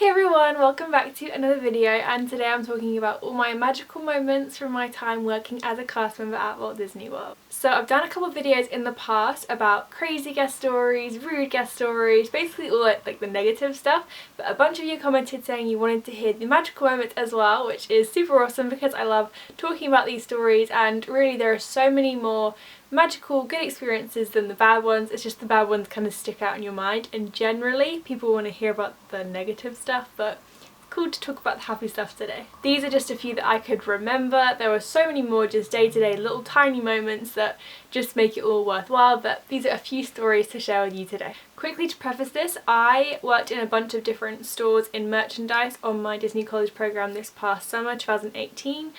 Hey everyone, welcome back to another video, and today I'm talking about all my magical moments from my time working as a cast member at Walt Disney World. So I've done a couple of videos in the past about crazy guest stories, rude guest stories, basically all like the negative stuff, but a bunch of you commented saying you wanted to hear the magical moments as well, which is super awesome because I love talking about these stories, and really there are so many more magical good experiences than the bad ones. It's just the bad ones kind of stick out in your mind, and generally people want to hear about the negative stuff, but it's cool to talk about the happy stuff today. These are just a few that I could remember. There were so many more just day-to-day little tiny moments that just make it all worthwhile, but these are a few stories to share with you today. Quickly to preface this, I worked in a bunch of different stores in merchandise on my Disney College program this past summer, 2018.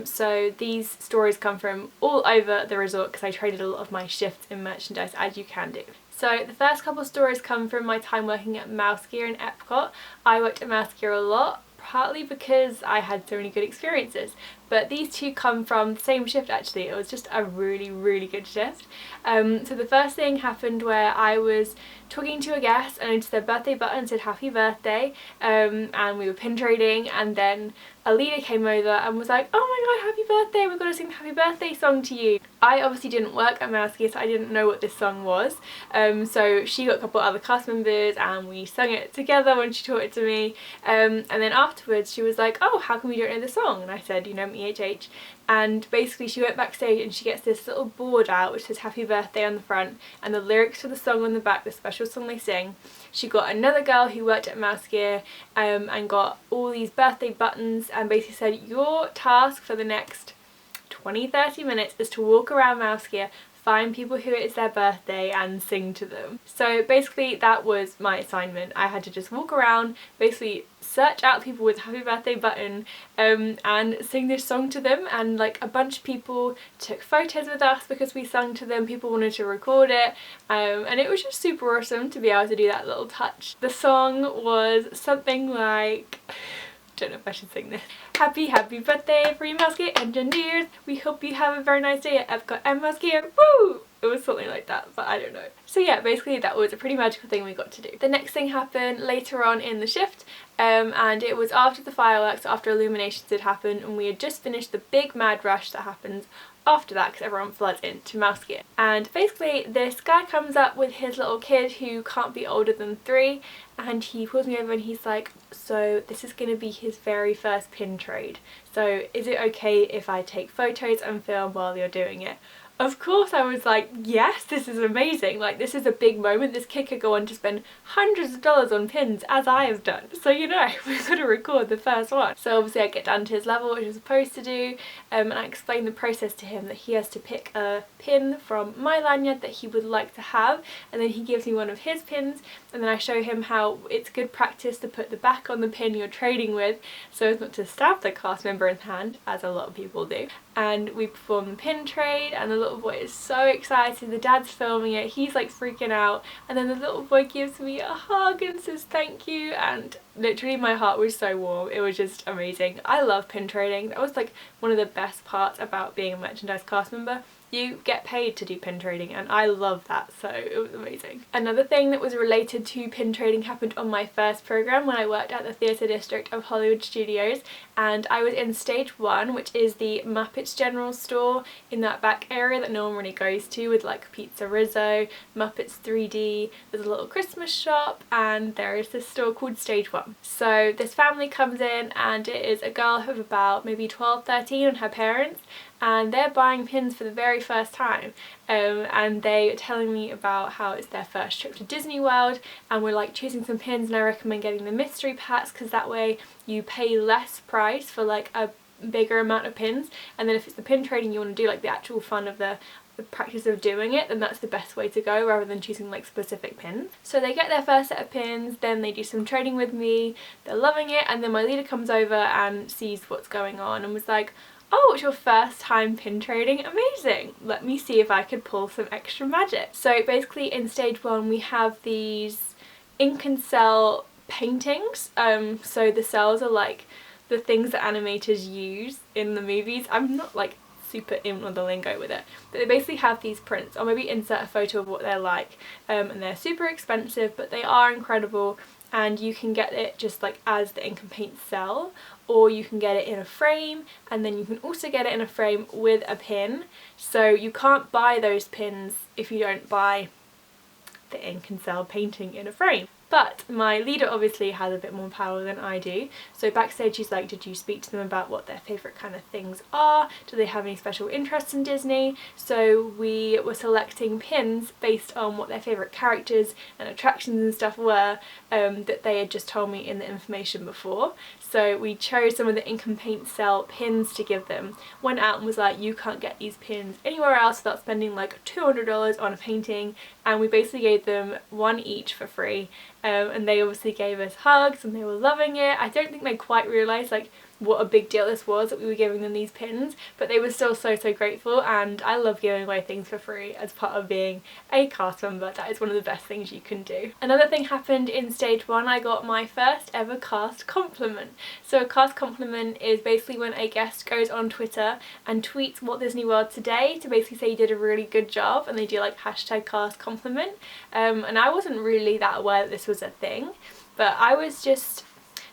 So these stories come from all over the resort because I traded a lot of my shifts in merchandise, as you can do. So the first couple of stories come from my time working at Mouse Gear in Epcot. I worked at Mouse Gear a lot, partly because I had so many good experiences, but these two come from the same shift actually. It was just a really good shift. So the first thing happened where I was talking to a guest and I noticed their birthday button said happy birthday, and we were pin trading, and then a leader came over and was like, oh my god, happy birthday, we've got to sing the happy birthday song to you. I obviously didn't work at Mouse Gear, so I didn't know what this song was, so she got a couple other cast members and we sung it together when she taught it to me, and then afterwards she was like, oh, how come we don't know the song? And I said, you know, EHH. And basically she went backstage and she gets this little board out which says happy birthday on the front and the lyrics to the song on the back, the special song they sing. She got another girl who worked at Mouse Gear and got all these birthday buttons, and basically said your task for the next 20-30 minutes is to walk around Mouse Gear, find people who it is their birthday and sing to them. So basically that was my assignment. I had to just walk around, basically search out people with happy birthday button, and sing this song to them, and like a bunch of people took photos with us because we sung to them. People wanted to record it, and it was just super awesome to be able to do that little touch. The song was something like, don't know if I should sing this. Happy birthday free Mouse Gear engineers, we hope you have a very nice day at Epcot and Mouse Gear, woo! It was something like that, but I don't know. So yeah, basically that was a pretty magical thing we got to do. The next thing happened later on in the shift, and it was after the fireworks, after illuminations had happened, and we had just finished the big mad rush that happens after that because everyone floods into Mouse Gear. And basically this guy comes up with his little kid who can't be older than 3, and he pulls me over and he's like, so this is going to be his very first pin trade, so is it okay if I take photos and film while you're doing it? Of course I was like, yes, this is amazing, like this is a big moment. This kid could go on to spend hundreds of dollars on pins, as I have done, so you know, we've got to record the first one. So obviously I get down to his level, which I'm supposed to do, and I explain the process to him, that he has to pick a pin from my lanyard that he would like to have, and then he gives me one of his pins, and then I show him how it's good practice to put the back on the pin you're trading with so as not to stab the cast member in the hand, as a lot of people do. And we perform the pin trade, and the little boy is so excited. The dad's filming it, he's like freaking out, and then the little boy gives me a hug and says thank you, and literally my heart was so warm. It was just amazing. I love pin trading. That was like one of the best parts about being a merchandise cast member. You get paid to do pin trading, and I love that, so it was amazing. Another thing that was related to pin trading happened on my first program when I worked at the Theatre District of Hollywood Studios, and I was in stage 1, which is the Muppets general store in that back area that no one really goes to, with like Pizza Rizzo, Muppets 3D, there's a little Christmas shop, and there is this store called Stage 1. So this family comes in, and it is a girl of about maybe 12-13 and her parents, and they're buying pins for the very first time, and they are telling me about how it's their first trip to Disney World, and we're like choosing some pins, and I recommend getting the mystery packs because that way you pay less price for like a bigger amount of pins, and then if it's the pin trading you want to do, like the actual fun of the practice of doing it, then that's the best way to go rather than choosing like specific pins. So they get their first set of pins, then they do some trading with me, they're loving it, and then my leader comes over and sees what's going on and was like, oh, it's your first time pin trading, amazing, let me see if I could pull some extra magic. So basically in stage 1 we have these ink and cell paintings, so the cells are like the things that animators use in the movies. I'm not like super in on the lingo with it, but they basically have these prints. I'll maybe insert a photo of what they're like, and they're super expensive but they are incredible, and you can get it just like as the ink and paint cell, or you can get it in a frame, and then you can also get it in a frame with a pin. So you can't buy those pins if you don't buy the ink and cell painting in a frame. But my leader obviously has a bit more power than I do. So backstage she's like, did you speak to them about what their favourite kind of things are? Do they have any special interests in Disney? So we were selecting pins based on what their favourite characters and attractions and stuff were, that they had just told me in the information before. So we chose some of the ink and paint cell pins to give them. Went out and was like, you can't get these pins anywhere else without spending like $200 on a painting, and we basically gave them one each for free. And they obviously gave us hugs and they were loving it. I don't think they quite realised like what a big deal this was that we were giving them these pins, but they were still so grateful, and I love giving away things for free as part of being a cast member. That is one of the best things you can do. Another thing happened in stage 1, I got my first ever cast compliment. So a cast compliment is basically when a guest goes on Twitter and tweets Walt Disney World today to basically say you did a really good job, and they do like hashtag cast compliment. And I wasn't really that aware that this was a thing, but I was just...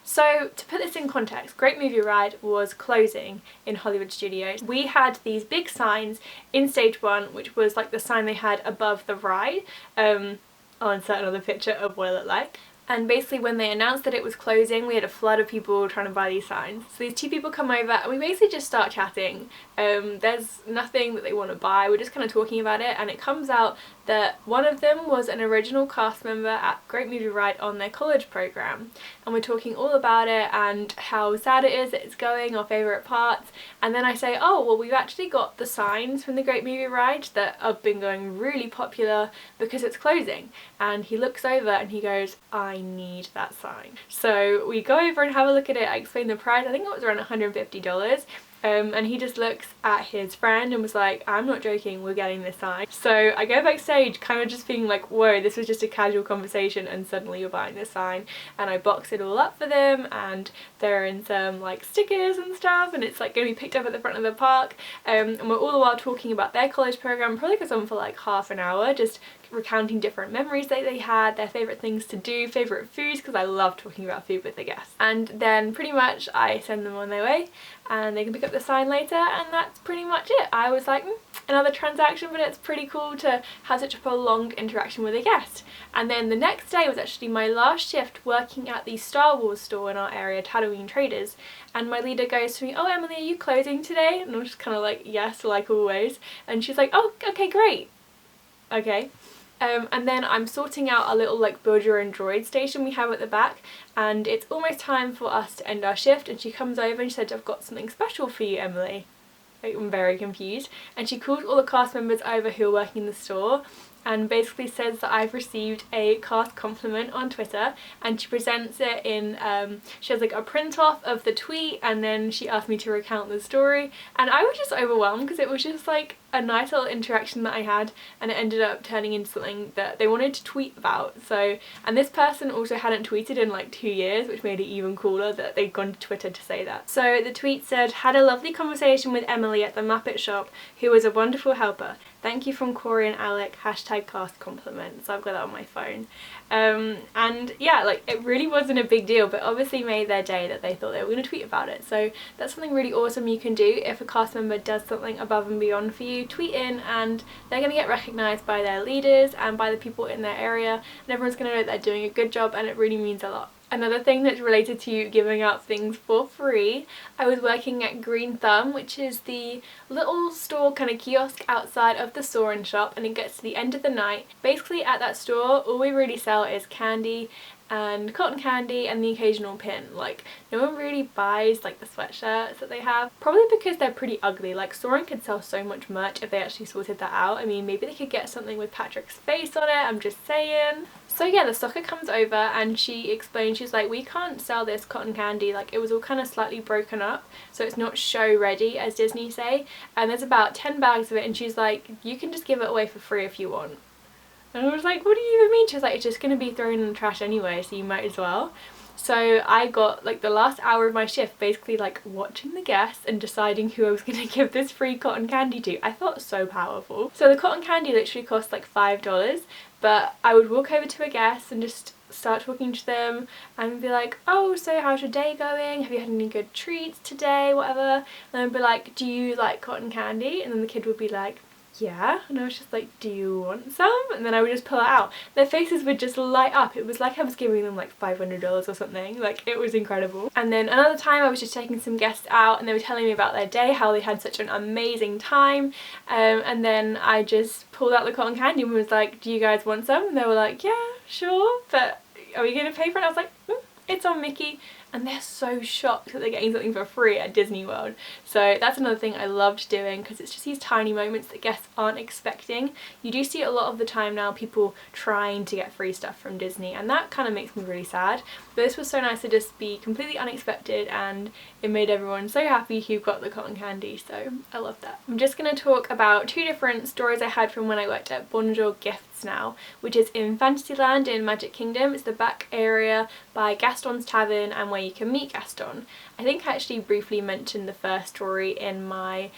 So to put this in context, Great Movie Ride was closing in Hollywood Studios. We had these big signs in stage 1, which was like the sign they had above the ride. I'll insert another picture of what it looked like. And basically when they announced that it was closing, we had a flood of people trying to buy these signs. So these two people come over and we basically just start chatting. There's nothing that they want to buy, we're just kind of talking about it, and it comes out that one of them was an original cast member at Great Movie Ride on their college program. And we're talking all about it and how sad it is that it's going, our favourite parts. And then I say, oh well, we've actually got the signs from the Great Movie Ride that have been going really popular because it's closing. And he looks over and he goes, I need that sign. So we go over and have a look at it. I explained the price, I think it was around $150. And he just looks at his friend and was like, I'm not joking, we're getting this sign. So I go backstage kind of just being like, whoa, this was just a casual conversation and suddenly you're buying this sign. And I box it all up for them, and they're in some like stickers and stuff, and it's like going to be picked up at the front of the park. And we're all the while talking about their college program. Probably goes on for like half an hour, just recounting different memories that they had, their favourite things to do, favourite foods, because I love talking about food with the guests. And then pretty much I send them on their way and they can pick up the sign later, and that's pretty much it. I was like, another transaction, but it's pretty cool to have such a prolonged interaction with a guest. And then the next day was actually my last shift working at the Star Wars store in our area, Tatooine Traders, and my leader goes to me, oh Emily, are you closing today? And I'm just kind of like, yes, like always. And she's like, oh okay, great, okay. And then I'm sorting out a little like build your own droid station we have at the back, and it's almost time for us to end our shift, and she comes over and she said, I've got something special for you, Emily. I'm very confused, and she calls all the cast members over who are working in the store and basically says that I've received a cast compliment on Twitter, and she presents it in, she has like a print off of the tweet, and then she asked me to recount the story, and I was just overwhelmed because it was just like a nice little interaction that I had, and it ended up turning into something that they wanted to tweet about. So, and this person also hadn't tweeted in like 2 years, which made it even cooler that they'd gone to Twitter to say that. So the tweet said, had a lovely conversation with Emily at the Muppet shop, who was a wonderful helper. Thank you from Corey and Alec, hashtag cast compliment. So I've got that on my phone. And yeah, like it really wasn't a big deal, but obviously made their day that they thought they were going to tweet about it. So that's something really awesome you can do. If a cast member does something above and beyond for you, tweet in, and they're going to get recognised by their leaders and by the people in their area, and everyone's going to know they're doing a good job, and it really means a lot. Another thing that's related to giving out things for free, I was working at Green Thumb, which is the little store kind of kiosk outside of the Soarin' shop, and it gets to the end of the night. Basically at that store all we really sell is candy and cotton candy and the occasional pin. Like no one really buys like the sweatshirts that they have, probably because they're pretty ugly. Like Soarin' could sell so much merch if they actually sorted that out. I mean, maybe they could get something with Patrick's face on it, I'm just saying. So yeah, the stocker comes over and she explains, she's like, we can't sell this cotton candy, like it was all kind of slightly broken up, so it's not show ready as Disney say, and there's about 10 bags of it, and she's like, you can just give it away for free if you want. And I was like, what do you even mean? She was like, it's just going to be thrown in the trash anyway, so you might as well. So I got like the last hour of my shift basically like watching the guests and deciding who I was going to give this free cotton candy to. I felt so powerful. So the cotton candy literally cost like $5, but I would walk over to a guest and just start talking to them and be like, oh, so how's your day going? Have you had any good treats today? Whatever. And then I'd be like, do you like cotton candy? And then the kid would be like, yeah. And I was just like, do you want some? And then I would just pull it out. Their faces would just light up. It was like I was giving them like $500 or something. Like, it was incredible. And then another time I was just taking some guests out and they were telling me about their day, how they had such an amazing time. And then I just pulled out the cotton candy and was like, do you guys want some? And they were like, yeah, sure, but are we going to pay for it? And I was like, it's on Mickey. And they're so shocked that they're getting something for free at Disney World. So that's another thing I loved doing, because it's just these tiny moments that guests aren't expecting. You do see a lot of the time now people trying to get free stuff from Disney, and that kind of makes me really sad. But this was so nice to just be completely unexpected, and it made everyone so happy who got the cotton candy, so I love that. I'm just going to talk about two different stories I had from when I worked at Bonjour Gifts now, which is in Fantasyland in Magic Kingdom. It's the back area by Gastons Tavern and where you can meet Gaston. I think I actually briefly mentioned the first story in my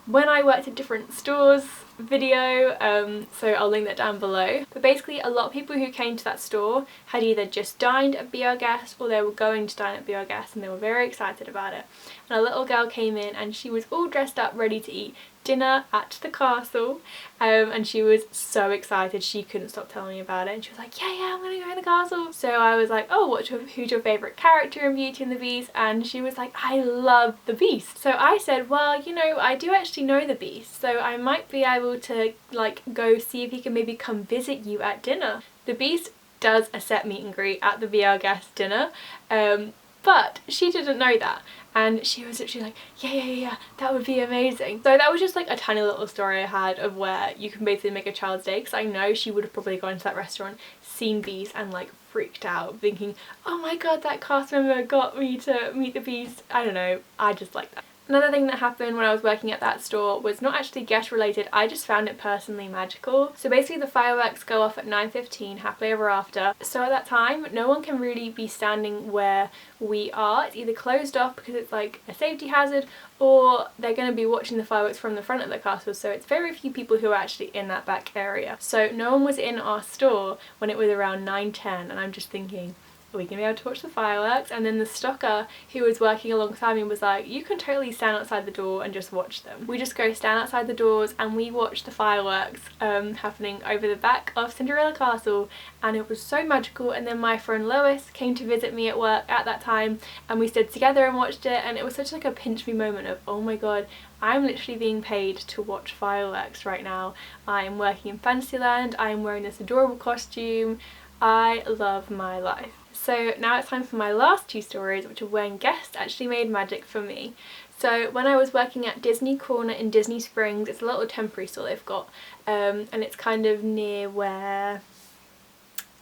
when I worked at different stores video, so I'll link that down below. But basically a lot of people who came to that store had either just dined at Be Our Guest or they were going to dine at Be Our Guest, and they were very excited about it. And a little girl came in and she was all dressed up ready to eat dinner at the castle, and she was so excited. She couldn't stop telling me about it, and she was like, yeah, I'm gonna go in the castle. So I was like, oh, who's your favourite character in Beauty and the Beast? And she was like, I love the Beast. So I said, well, you know, I do actually know the Beast, so I might be able to like go see if he can maybe come visit you at dinner. The Beast does a set meet and greet at the Be Our Guest dinner, but she didn't know that, and she was literally like, yeah, that would be amazing. So that was just like a tiny little story I had of where you can basically make a child's day, because I know she would have probably gone to that restaurant, seen Beast and like freaked out, thinking, oh my god, that cast member got me to meet the Beast. I don't know, I just like that. Another thing that happened when I was working at that store was not actually guest related, I just found it personally magical. So basically the fireworks go off at 9:15, happily ever after. So at that time, no one can really be standing where we are. It's either closed off because it's like a safety hazard, or they're going to be watching the fireworks from the front of the castle, so it's very few people who are actually in that back area. So no one was in our store when it was around 9:10, and I'm just thinking, are we going to be able to watch the fireworks? And then the stocker who was working alongside me was like, you can totally stand outside the door and just watch them. We just go stand outside the doors and we watch the fireworks happening over the back of Cinderella Castle, and it was so magical. And then my friend Lois came to visit me at work at that time, and we stood together and watched it, and it was such like a pinch me moment of, oh my god, I'm literally being paid to watch fireworks right now. I'm working in Fantasyland, I'm wearing this adorable costume, I love my life. So now it's time for my last two stories, which are when guests actually made magic for me. So when I was working at Disney Corner in Disney Springs, it's a little temporary store they've got, and it's kind of near where,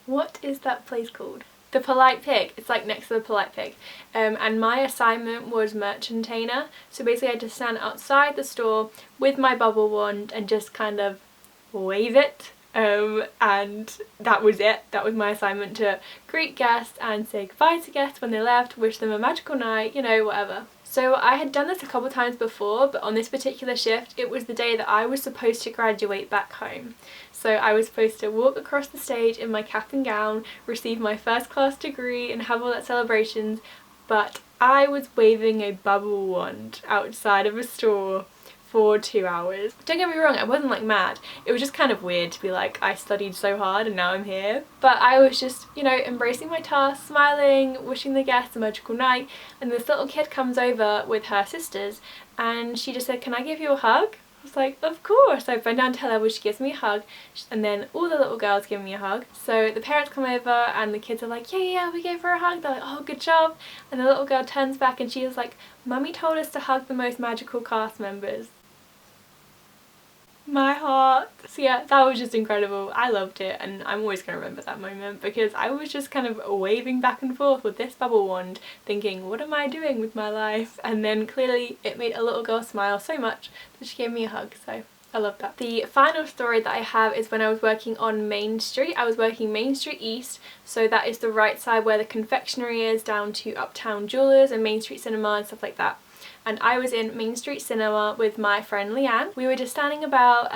what is that place called? The Polite Pig. It's like next to the Polite Pig, and my assignment was merchantainer. So basically I had to stand outside the store with my bubble wand and just kind of wave it. And that was it. That was my assignment, to greet guests and say goodbye to guests when they left, wish them a magical night, you know, whatever. So I had done this a couple times before, but on this particular shift it was the day that I was supposed to graduate back home. So I was supposed to walk across the stage in my cap and gown, receive my first class degree and have all that celebrations, but I was waving a bubble wand outside of a store for 2 hours. Don't get me wrong, I wasn't like mad. It was just kind of weird to be like, I studied so hard and now I'm here. But I was just, you know, embracing my task, smiling, wishing the guests a magical night, and this little kid comes over with her sisters and she just said, can I give you a hug? I was like, of course. I bend down to her level, she gives me a hug, and then all the little girls give me a hug. So the parents come over and the kids are like, yeah, we gave her a hug. They're like, oh, good job. And the little girl turns back and she was like, Mummy told us to hug the most magical cast members. My heart. So yeah, that was just incredible. I loved it, and I'm always going to remember that moment, because I was just kind of waving back and forth with this bubble wand thinking, what am I doing with my life? And then clearly it made a little girl smile so much that she gave me a hug, so I love that. The final story that I have is when I was working on Main Street. I was working Main Street East, so that is the right side where the confectionery is, down to Uptown Jewelers and Main Street Cinema and stuff like that. and I was in Main Street Cinema with my friend Leanne. We were just standing about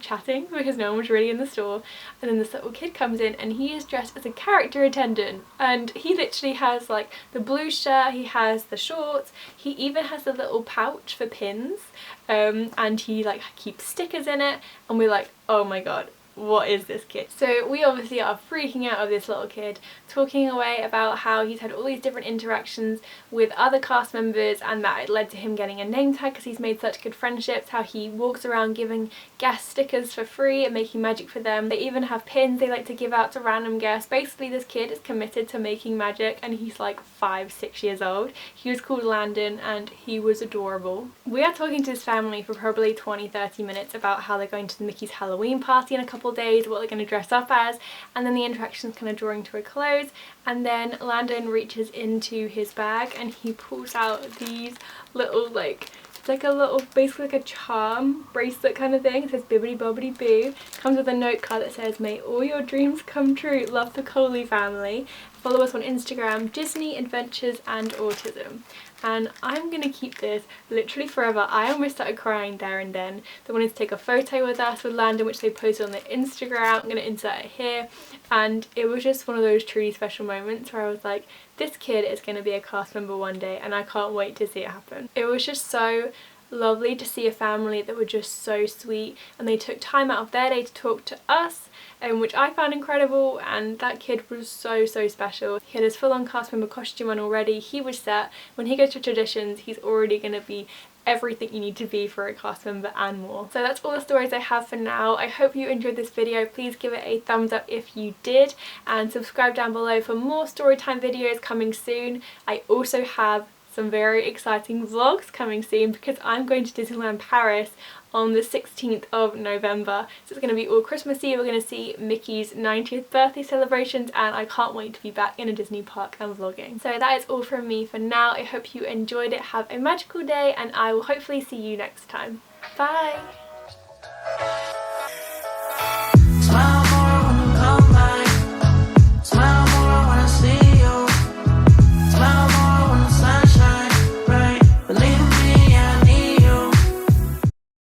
chatting because no one was really in the store, and then this little kid comes in and he is dressed as a character attendant, and he literally has like the blue shirt, he has the shorts, he even has the little pouch for pins, and he like keeps stickers in it, and we're like, oh my god, what is this kid? So we obviously are freaking out of this little kid, talking away about how he's had all these different interactions with other cast members and that it led to him getting a name tag because he's made such good friendships, how he walks around giving guest stickers for free and making magic for them. They even have pins they like to give out to random guests. Basically this kid is committed to making magic, and he's like 5-6 years old. He was called Landon and he was adorable. We are talking to his family for probably 20-30 minutes about how they're going to Mickey's Halloween party in a couple days, what they're going to dress up as, and then the interaction's kind of drawing to a close, and then Landon reaches into his bag and he pulls out these little like, it's like a little, basically like a charm bracelet kind of thing. It says bibbidi bobbidi boo. Comes with a note card that says, may all your dreams come true, love the Coley family. Follow us on Instagram, Disney Adventures and Autism. And I'm gonna keep this literally forever. I almost started crying there and then. They wanted to take a photo with us with Landon, which they posted on their Instagram. I'm gonna insert it here. And it was just one of those truly special moments where I was like, this kid is gonna be a cast member one day and I can't wait to see it happen. It was just so lovely to see a family that were just so sweet, and they took time out of their day to talk to us, which I found incredible, and that kid was so special. He had his full-on cast member costume on already. He was set. When he goes to traditions, he's already going to be everything you need to be for a cast member and more. So that's all the stories I have for now. I hope you enjoyed this video. Please give it a thumbs up if you did, and subscribe down below for more storytime videos coming soon. I also have some very exciting vlogs coming soon because I'm going to Disneyland Paris on the 16th of November. So it's going to be all Christmassy. We're going to see Mickey's 90th birthday celebrations, and I can't wait to be back in a Disney park and vlogging. So that is all from me for now. I hope you enjoyed it. Have a magical day, and I will hopefully see you next time. Bye!